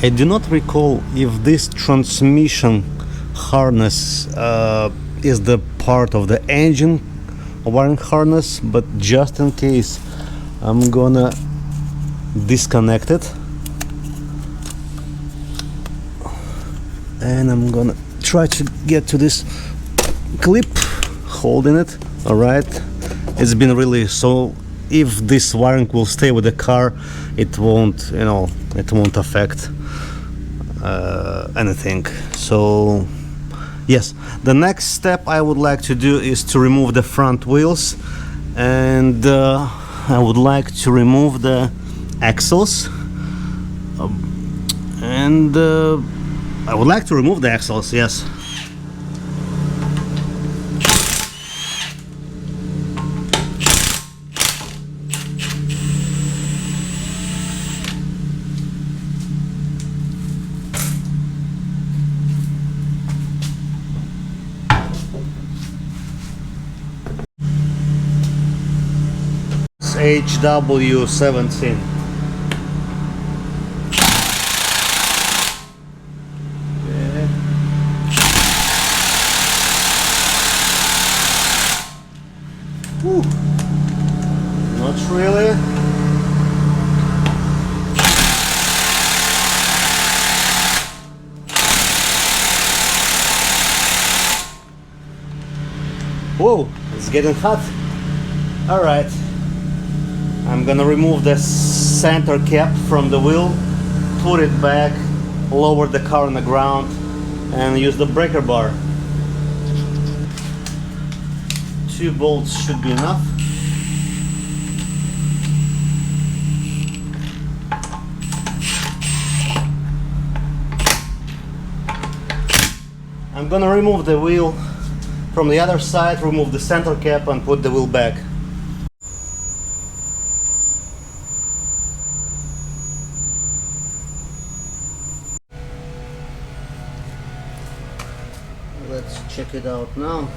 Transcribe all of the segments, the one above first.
I do not recall if this transmission harness is the part of the engine wiring harness, but just in case I'm gonna disconnect it and I'm gonna try to get to this clip holding it. All right, it's been really, so if this wiring will stay with the car, it won't, you know, it won't affect anything. So yes, the next step I would like to do is to remove the front wheels, and I would like to remove the axles, and I would like to remove the axles, yes. HW17. Okay. Whew. Not really. Whoa, it's getting hot. All right. I'm gonna remove the center cap from the wheel, put it back, lower the car on the ground, and use the breaker bar. 2 bolts should be enough. I'm gonna remove the wheel from the other side, remove the center cap, and put the wheel back. Let's check it out now.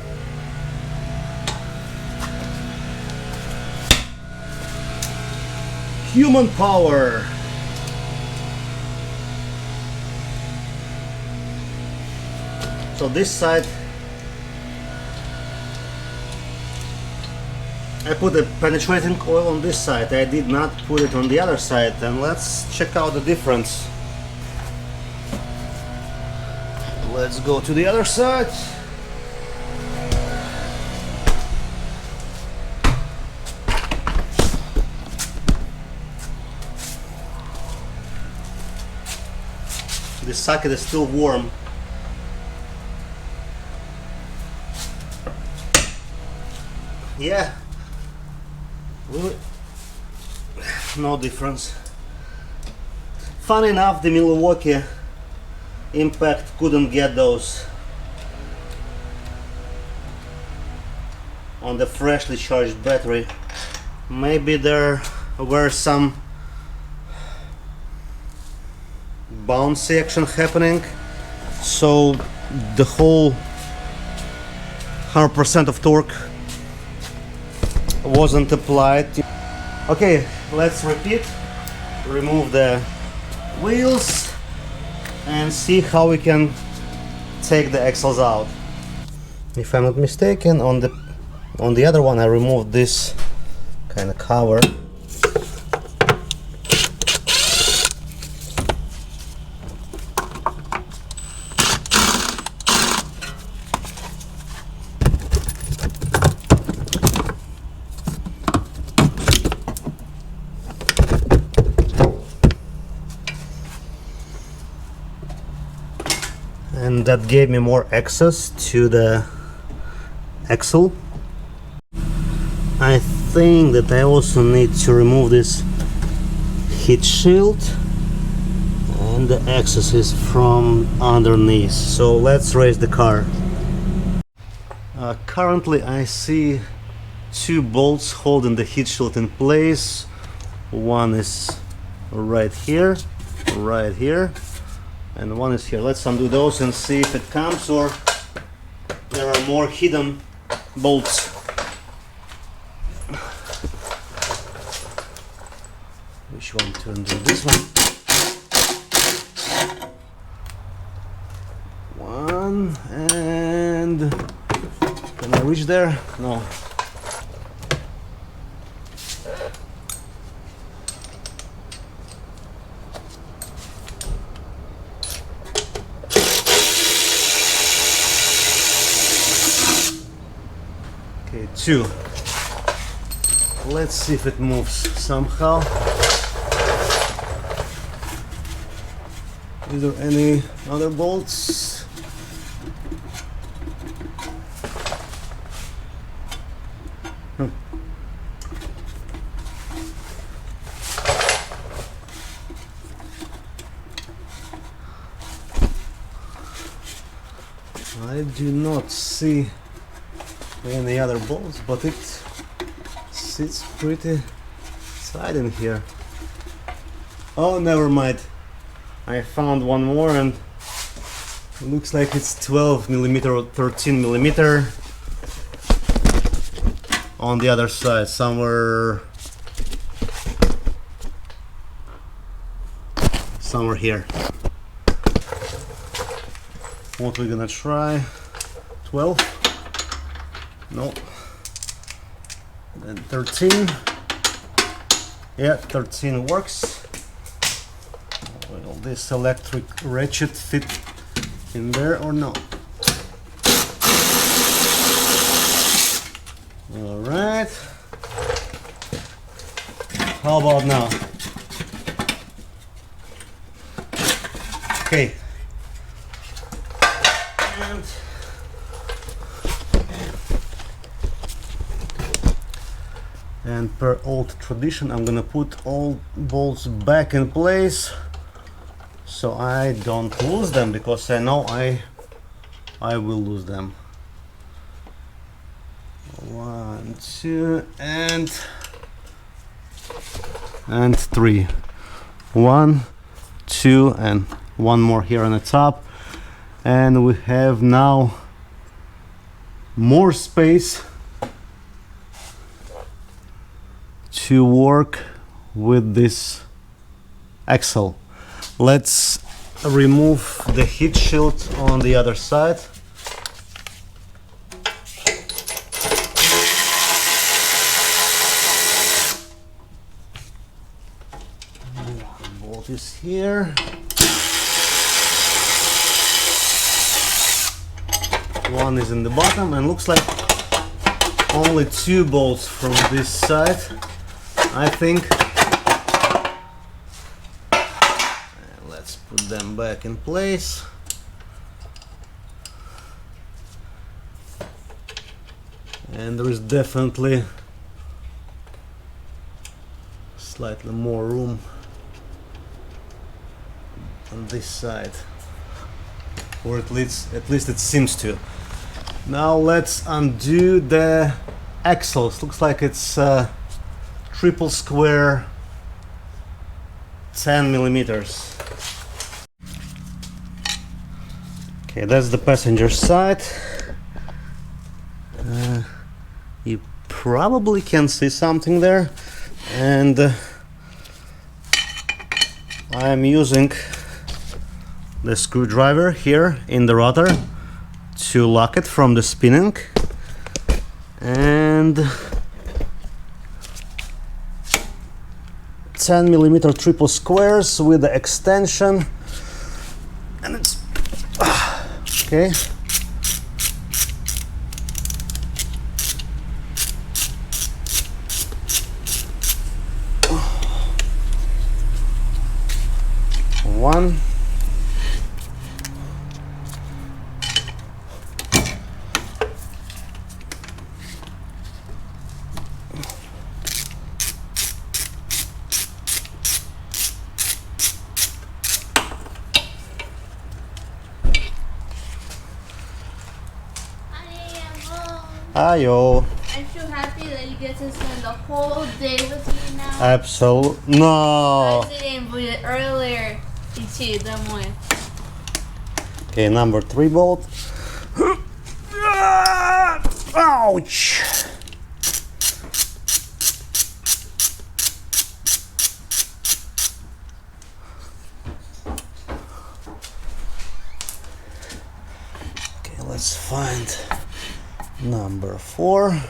Human power. So this side I put a penetrating oil on this side. I did not put it on the other side, and let's check out the difference. Let's go to the other side. This socket is still warm. Yeah, really, no difference. Funny enough, the Milwaukee Impact couldn't get those on the freshly charged battery. Maybe there were some bouncy action happening, so the whole 100% of torque wasn't applied. Okay, let's repeat. Remove the wheels and see how we can take the axles out. If I'm not mistaken, on the other one I removed this kind of cover. And that gave me more access to the axle. I think that I also need to remove this heat shield, and the access is from underneath. So let's raise the car. Currently I see 2 bolts holding the heat shield in place. One is right here, and one is here. Let's undo those and see if it comes, or there are more hidden bolts. Which one to undo? This one. one, and can I reach there? No. Okay, two. Let's see if it moves somehow. Is there any other bolts? I do not see any other bolts, but it sits pretty tight in here. Oh, never mind. I found one more, and it looks like it's 12mm or 13mm on the other side, somewhere here. What we're gonna try? 12? No. Then 13. Yeah, 13 works. Will this electric ratchet fit in there or no? All right. How about now? Okay. And per old tradition, I'm gonna put all bolts back in place so I don't lose them, because I know I will lose them. 1, 2, and 3. 1, 2, and one more here on the top, and we have now more space to work with this axle. Let's remove the heat shield on the other side. Bolt is here. One is in the bottom, and looks like only 2 bolts from this side, I think. Let's put them back in place. And there is definitely slightly more room on this side, or at least it seems to. Now let's undo the axles. Looks like it's triple square 10mm. Okay, that's the passenger side. You probably can see something there, and I'm using the screwdriver here in the rotor to lock it from the spinning, and 10mm triple squares with the extension, and it's okay. One. Ayo. I'm so happy that you get to spend the whole day with me now. Absolutely. No. I didn't put it earlier. Ichi, dame. Okay, number 3 bolt. Ouch. Let's find number 4.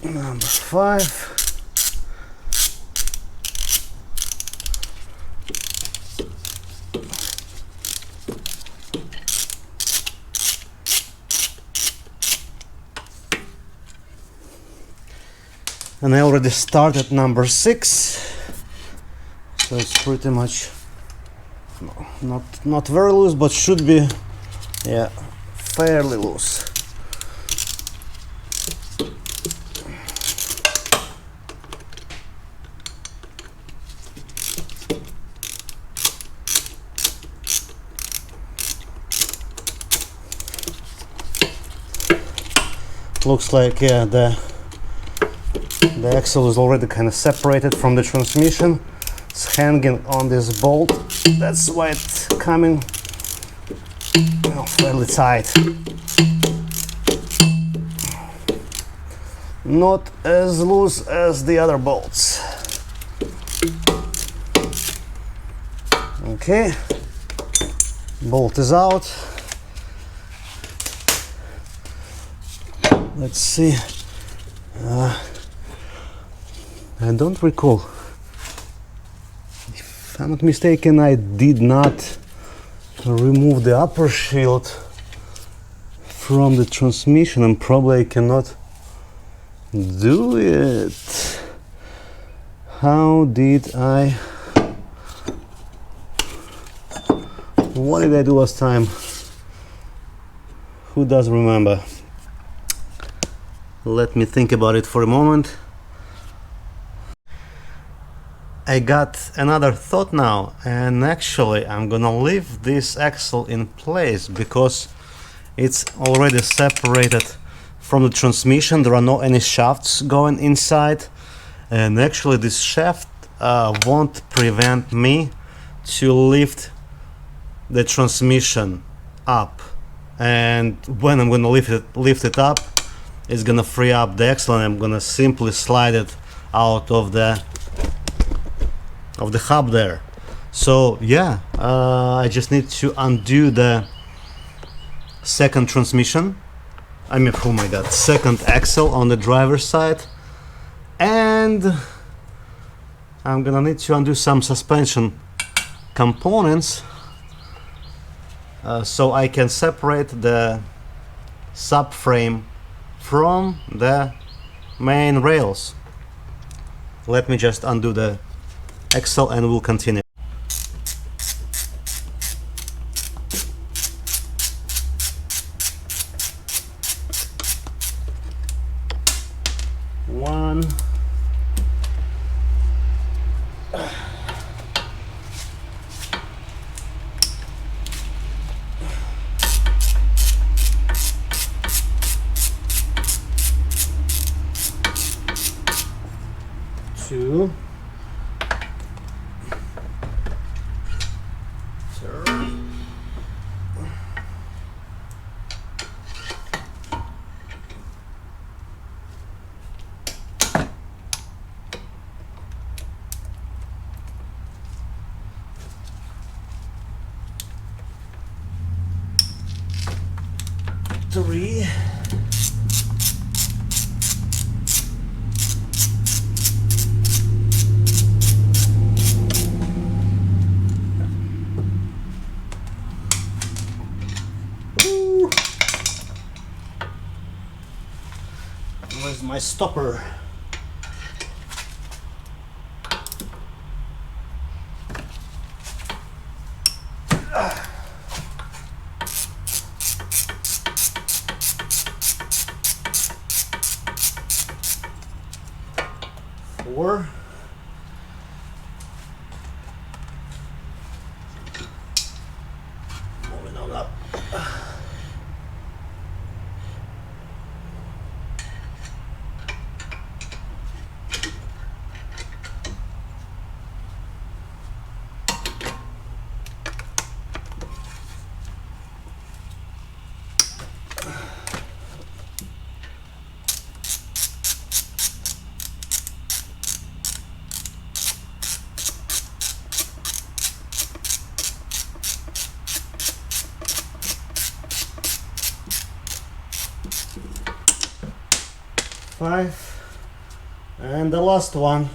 Number 5. And I already started number 6, so it's pretty much not very loose, but should be, yeah, fairly loose. Looks like, yeah, the axle is already kind of separated from the transmission. It's hanging on this bolt. That's why it's coming, well, fairly tight. Not as loose as the other bolts. Okay, bolt is out. Let's see. I don't recall. If I'm not mistaken, I did not remove the upper shield from the transmission, and probably I cannot do it. How did I? What did I do last time? Who does remember? Let me think about it for a moment. I got another thought now, and actually I'm gonna leave this axle in place because it's already separated from the transmission. There are no any shafts going inside, and actually this shaft won't prevent me to lift the transmission up, and when I'm gonna lift it up, it's gonna free up the axle, and I'm gonna simply slide it out of the hub there. So yeah, I just need to undo the second transmission, I mean, oh my god, second axle on the driver's side, and I'm gonna need to undo some suspension components so I can separate the subframe from the main rails. Let me just undo the axle and we'll continue. One. Two. Three. Ooh. Where's my stopper? Four. 5, and the last one.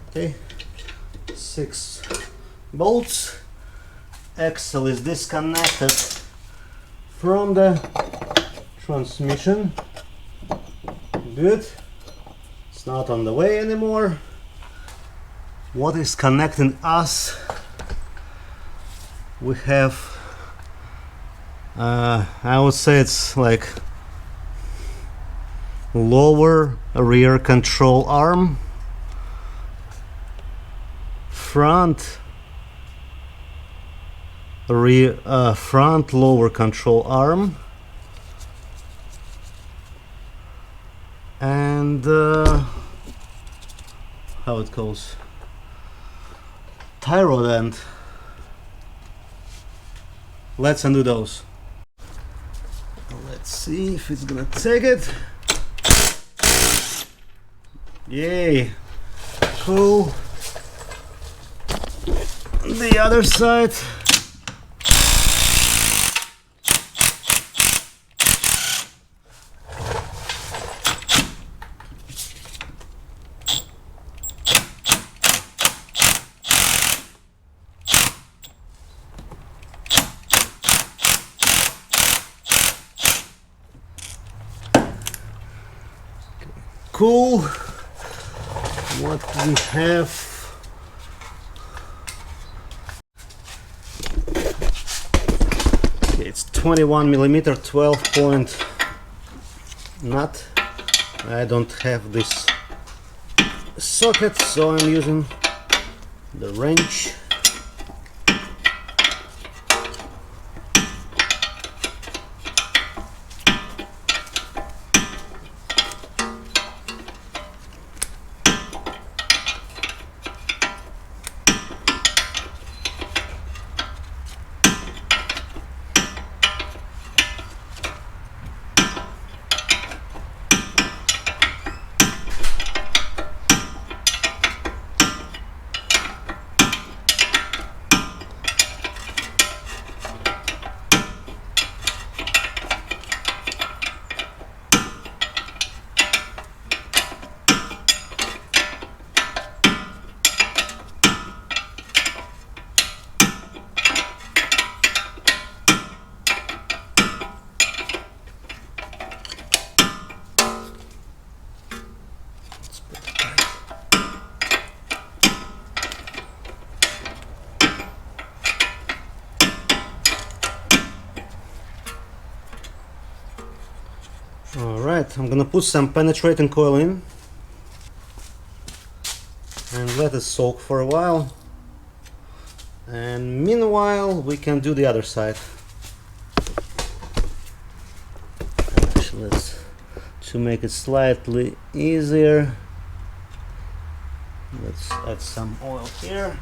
Okay, 6 bolts. Axle is disconnected from the transmission. Good. It's not on the way anymore. What is connecting us? We have, I would say it's like lower rear control arm, front lower control arm, and how it goes, tie rod end. Let's undo those. Let's see if it's gonna take it. Yay, cool. The other side. Cool. What we have, okay, it's 21mm 12-point nut. I don't have this socket, so I'm using the wrench. Alright, I'm gonna put some penetrating coil in and let it soak for a while, and meanwhile we can do the other side. Actually, to make it slightly easier, let's add some oil here.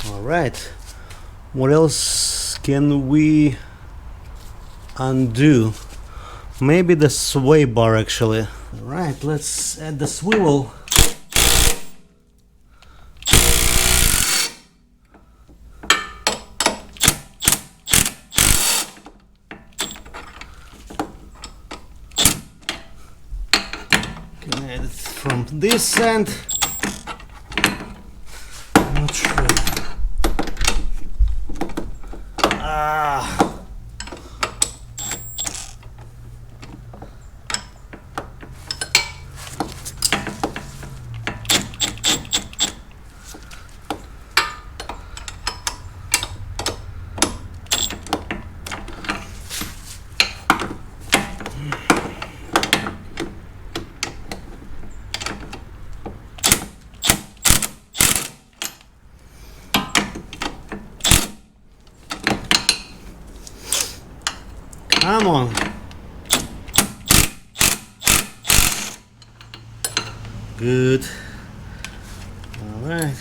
Alright, what else can we undo? Maybe the sway bar actually. Alright, let's add the swivel. Can add it from this end. Not sure. Come on. Good. Alright.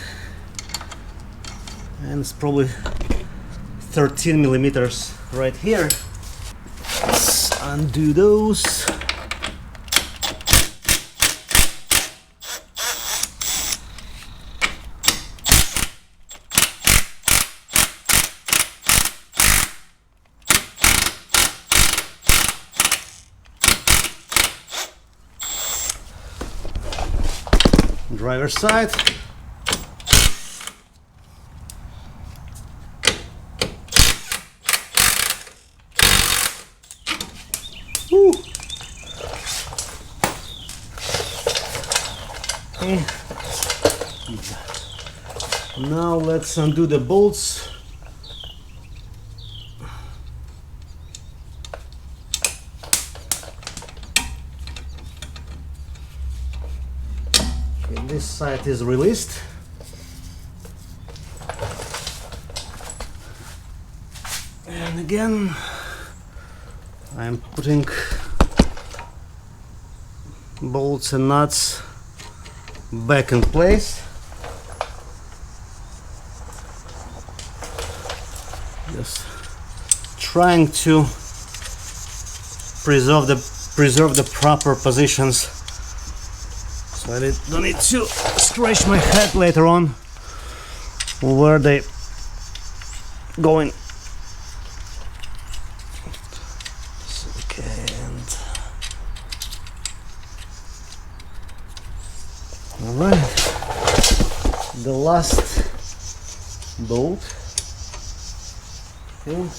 And it's probably 13 millimeters right here. Let's undo those. Driver's side. Woo. Okay. Now let's undo the bolts. This side is released. And again, I'm putting bolts and nuts back in place. Just trying to preserve the proper positions, so I don't need to scratch my head later on where they going. Second. All right, the last bolt. Okay.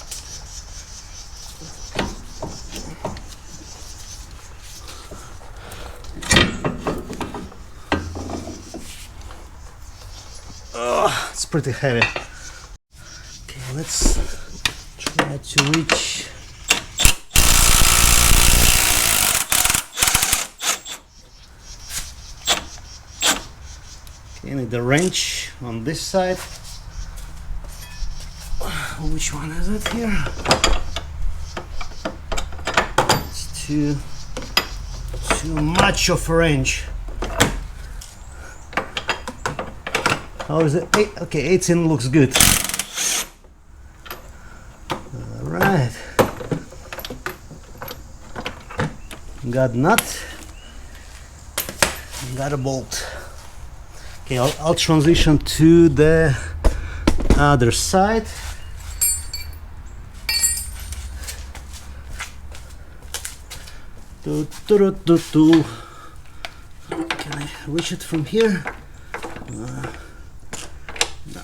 It's pretty heavy. Okay, let's try to reach. Okay, need the wrench on this side. Which one is it here? It's too much of a wrench. How is it? Okay, 18 looks good. All right. Got nut. Got a bolt. Okay, I'll transition to the other side. Can I reach it from here? No.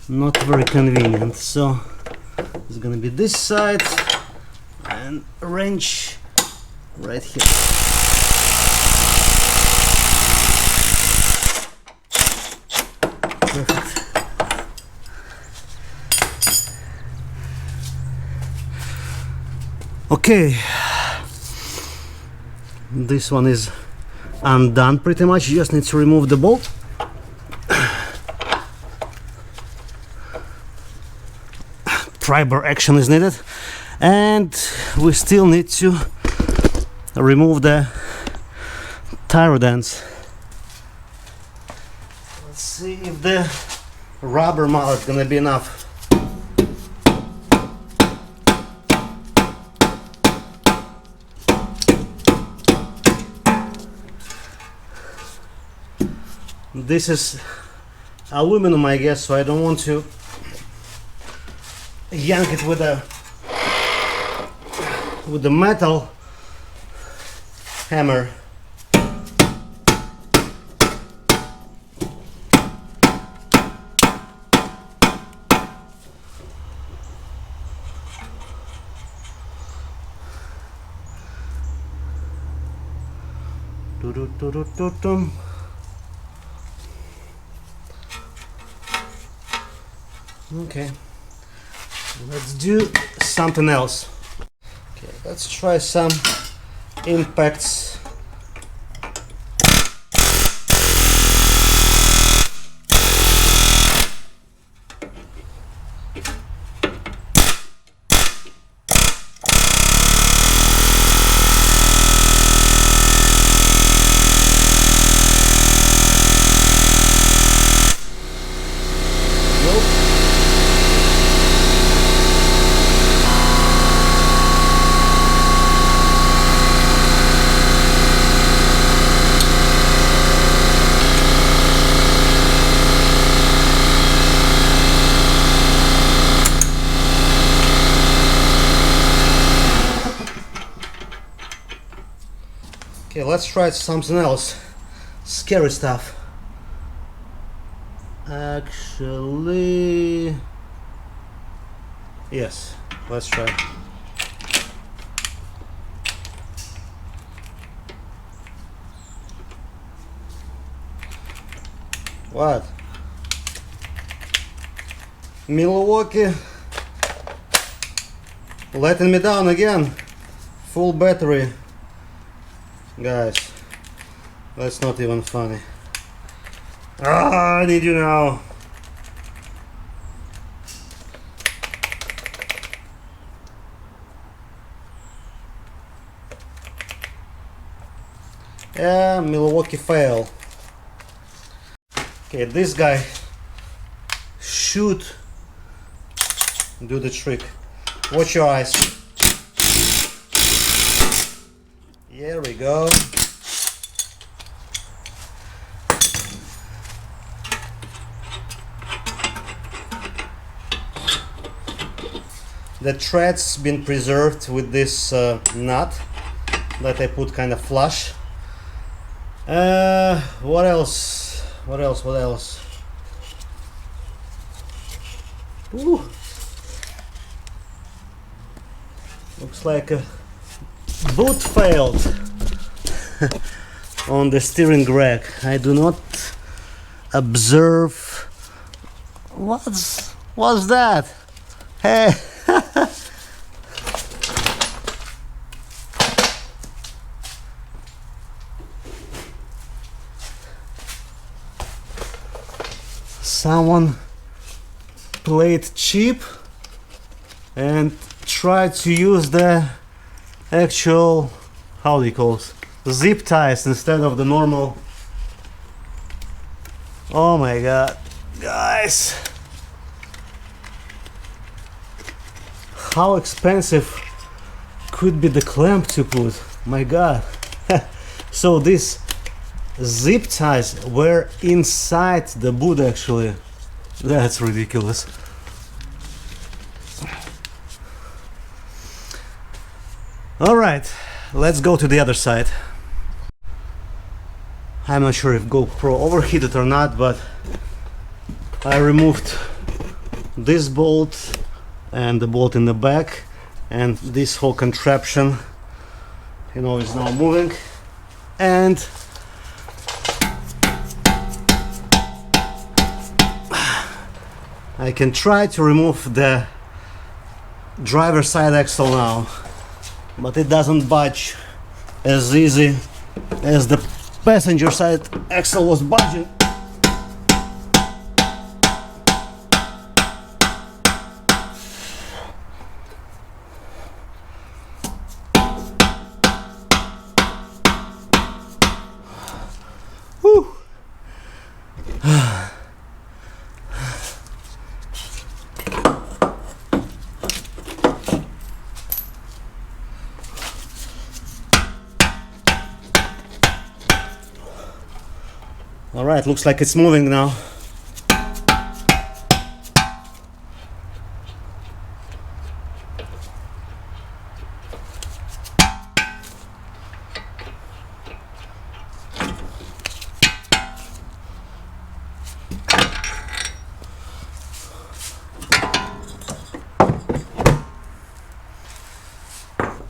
Not very convenient. So it's gonna be this side and a wrench right here. Perfect. Okay, this one is undone pretty much. You just need to remove the bolt. Pry-bar action is needed, and we still need to remove the tire dents. Let's see if the rubber mallet is gonna be enough. This is aluminum, I guess, so I don't want to yank it with the metal hammer. Okay, let's do something else. Okay, let's try some impacts. let's try something else. Scary stuff. Actually, yes, let's try. What? Milwaukee letting me down again. Full battery. Guys, that's not even funny. I need you now. Yeah, Milwaukee fail. Okay, this guy should do the trick. Watch your eyes. Here we go. The thread's been preserved with this nut that I put kind of flush. What else? What else? Ooh. Looks like a boot failed on the steering rack. I do not observe. What's that? Hey. Someone played cheap and tried to use the actual, how do you call it, zip ties instead of the normal. Oh my god, guys, how expensive could be the clamp to put? My god. So these zip ties were inside the boot actually. That's ridiculous. All right, let's go to the other side. I'm not sure if GoPro overheated or not, but I removed this bolt and the bolt in the back, and this whole contraption, you know, is now moving. And I can try to remove the driver's side axle now, but it doesn't budge as easy as the passenger side axle was budging. Whew. All right, looks like it's moving now.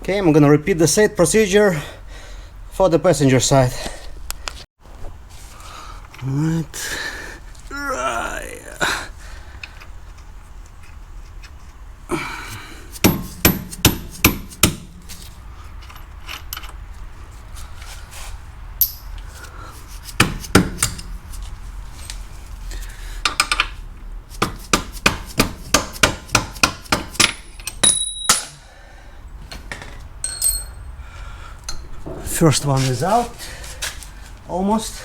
Okay, I'm gonna repeat the same procedure for the passenger side. Right. First one is out, almost.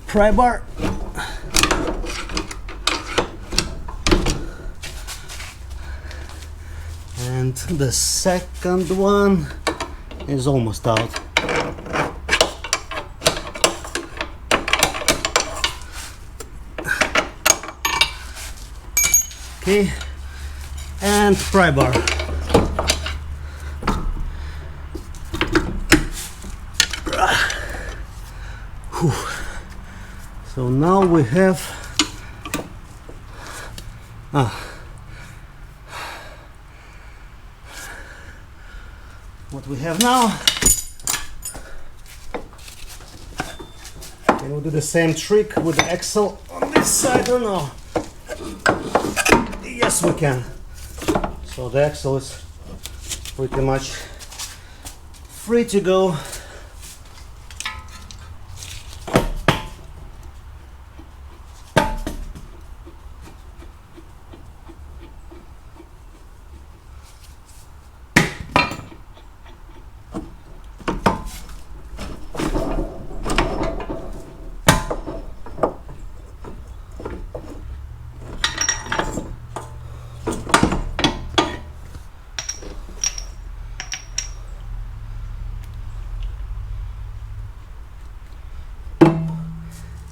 Pry bar. And the second one is almost out. Okay, and pry bar. Whew. So now we have what we have now. Can we do the same trick with the axle on this side or no? Yes, we can. So the axle is pretty much free to go.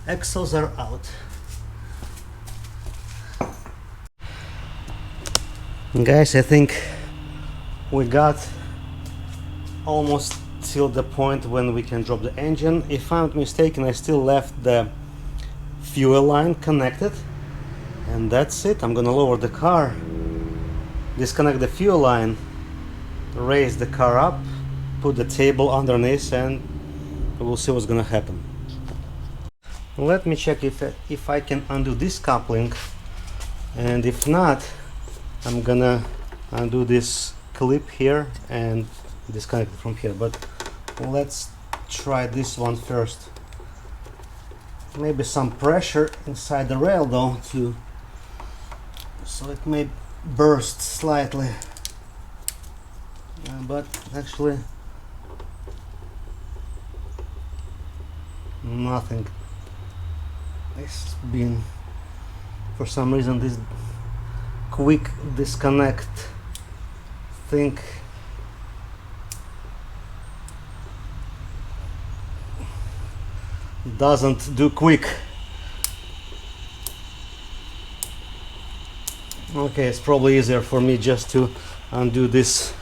Axles are out. Guys, I think we got almost till the point when we can drop the engine. If I'm not mistaken, I still left the fuel line connected, and that's it. I'm gonna lower the car, disconnect the fuel line, raise the car up, put the table underneath, and we'll see what's gonna happen. Let me check if I can undo this coupling, and if not, I'm gonna undo this clip here and disconnect it from here. But let's try this one first. Maybe some pressure inside the rail though, too, so it may burst slightly, but actually nothing. It's been, for some reason, this quick disconnect thing doesn't do quick. Okay, it's probably easier for me just to undo this.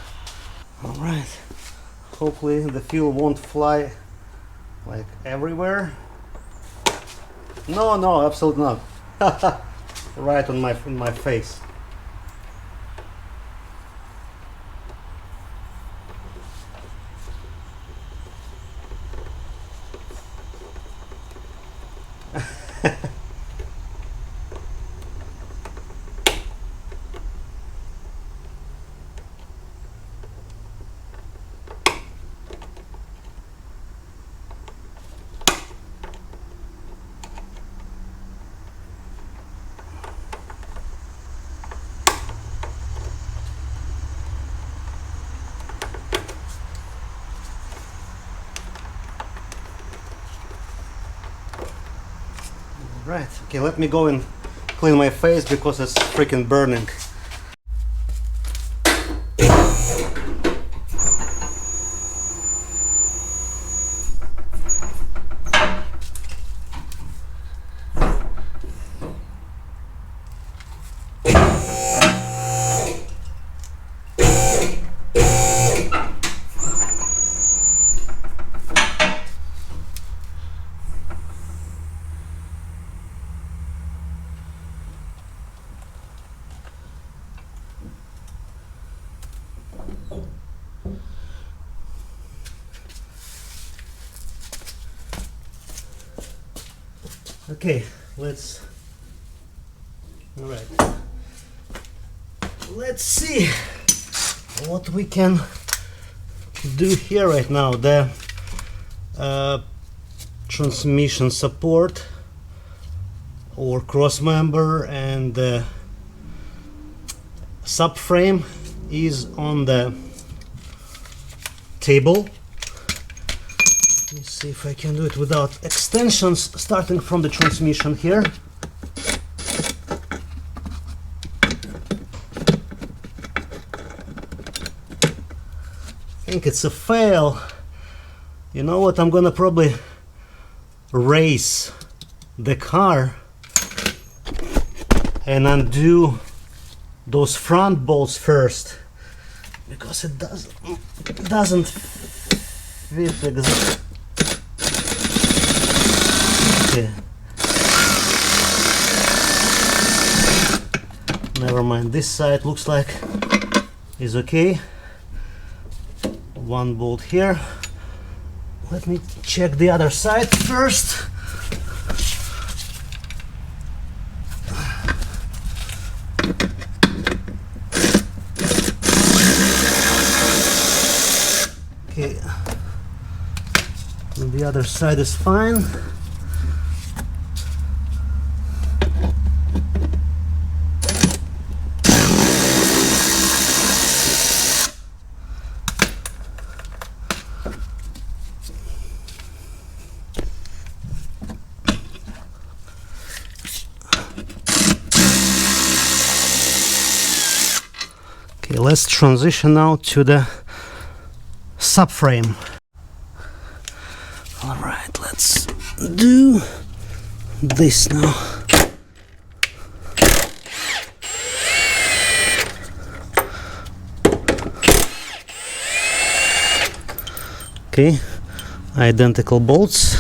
Alright, hopefully the fuel won't fly like everywhere. No, absolutely not. Right on my face. Right, okay, let me go and clean my face because it's freaking burning. Okay, let's see what we can do here right now. The transmission support or cross member and the subframe is on the table. Let me see if I can do it without extensions, starting from the transmission here. I think it's a fail. You know what, I'm gonna probably raise the car and undo those front bolts first, because it doesn't fit exactly. Okay. Never mind, this side looks like is okay. One bolt here. Let me check the other side first. Okay, and the other side is fine. Okay, let's transition now to the subframe. All right, let's do this now. Okay, identical bolts.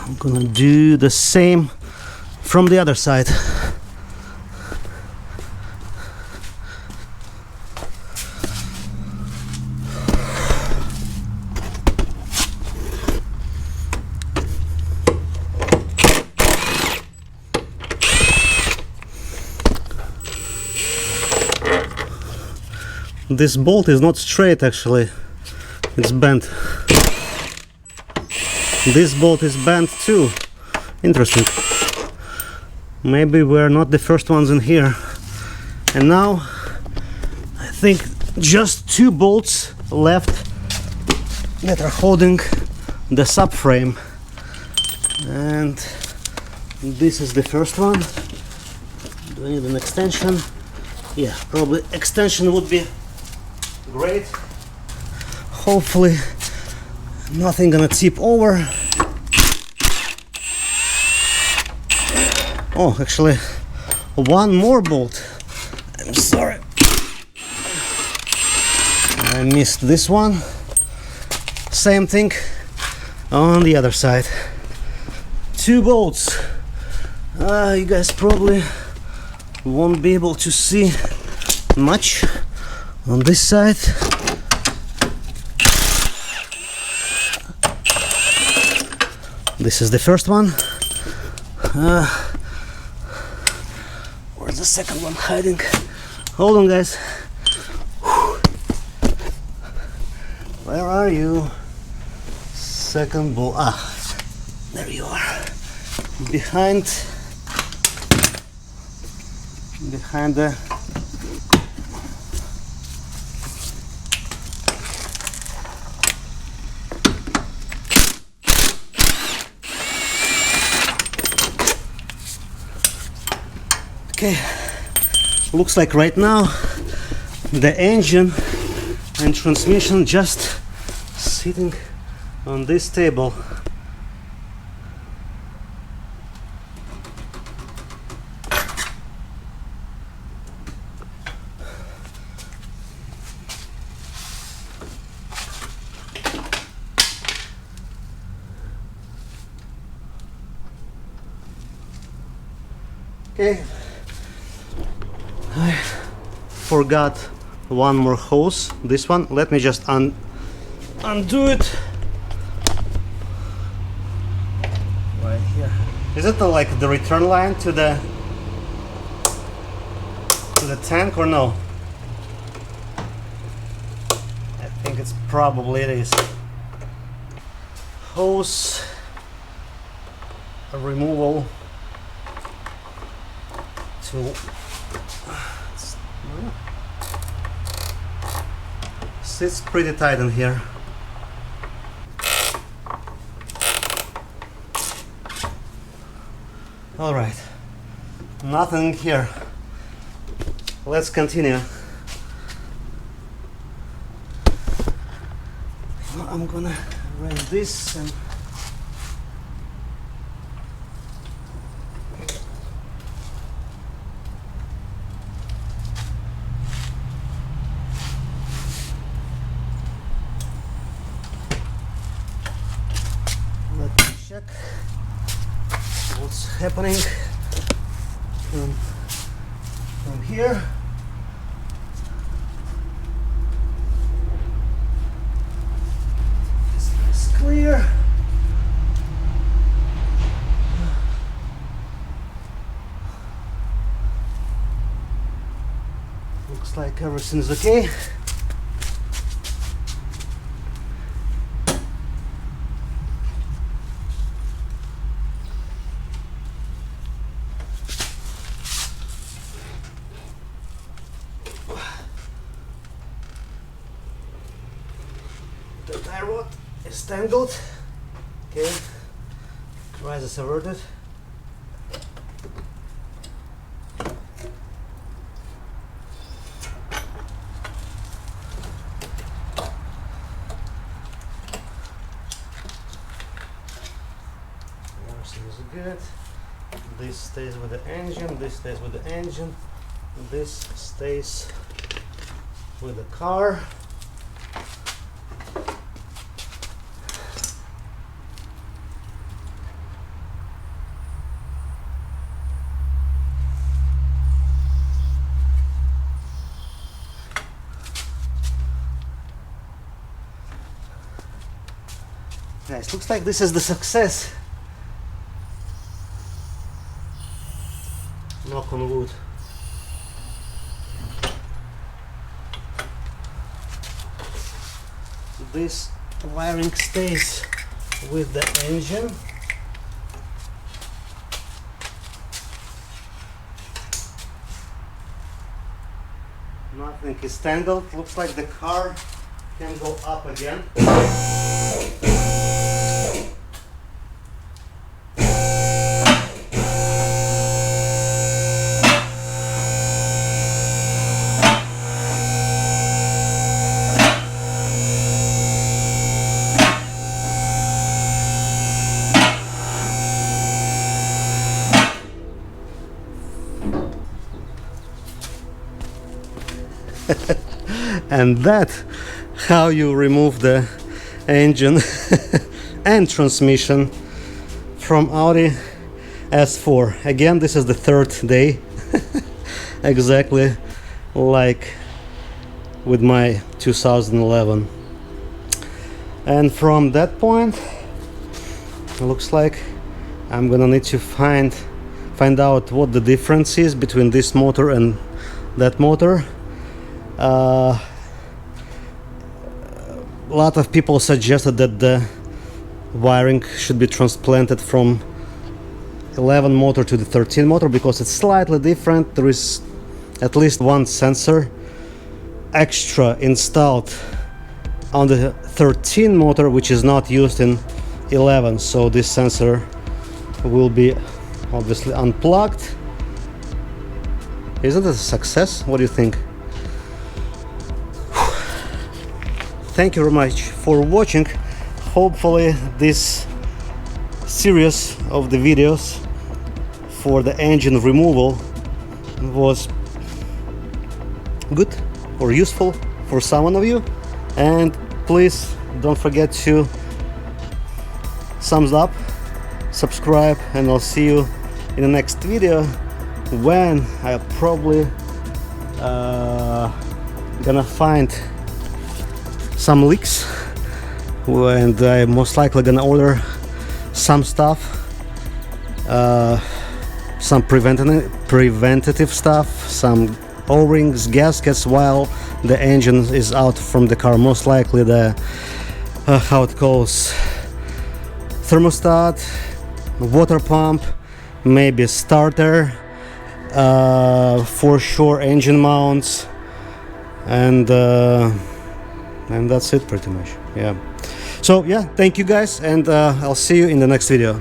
I'm gonna do the same from the other side. This bolt is not straight, actually, it's bent. This bolt is bent too. Interesting. Maybe we're not the first ones in here. And now I think just two bolts left that are holding the subframe, and this is the first one. Do I need an extension? Yeah, probably extension would be great. Hopefully nothing gonna tip over. Oh, actually one more bolt. I'm sorry, I missed this one. Same thing on the other side. Two bolts. You guys probably won't be able to see much on this side. This is the first one. Where's the second one hiding? Hold on, guys. Where are you? Second bolt. Ah, there you are. Behind the okay, looks like right now the engine and transmission just sitting on this table. Okay, I forgot one more hose, this one. Let me just undo it. Right here. Is it like the return line to the tank or no? I think it's probably it is. Hose removal tool. Sits pretty tight in here. All right, nothing here. Let's continue. I'm gonna raise this and let me check. happening from here. This is clear. Looks like everything's okay. The tie rod is tangled. Okay, crisis averted. Everything is good. This stays with the engine, this stays with the engine, this stays with the car. Guys, looks like this is the success. Knock on wood. This wiring stays with the engine. Nothing is tangled. Looks like the car can go up again. And that's how you remove the engine and transmission from Audi S4. Again, this is the third day, exactly like with my 2011. And from that point, it looks like I'm gonna need to find out what the difference is between this motor and that motor. A lot of people suggested that the wiring should be transplanted from 11 motor to the 13 motor because it's slightly different. There is at least one sensor extra installed on the 13 motor which is not used in 11, so this sensor will be obviously unplugged. Isn't it a success? What do you think? Thank you very much for watching. Hopefully this series of the videos for the engine removal was good or useful for someone of you, and please don't forget to thumbs up, subscribe, and I'll see you in the next video when I probably gonna find some leaks, and I'm most likely gonna order some stuff, some preventative stuff, some O-rings, gaskets while the engine is out from the car. Most likely the how it calls, thermostat, water pump, maybe starter, for sure engine mounts, and that's it pretty much. Yeah, so yeah, thank you guys, and I'll see you in the next video.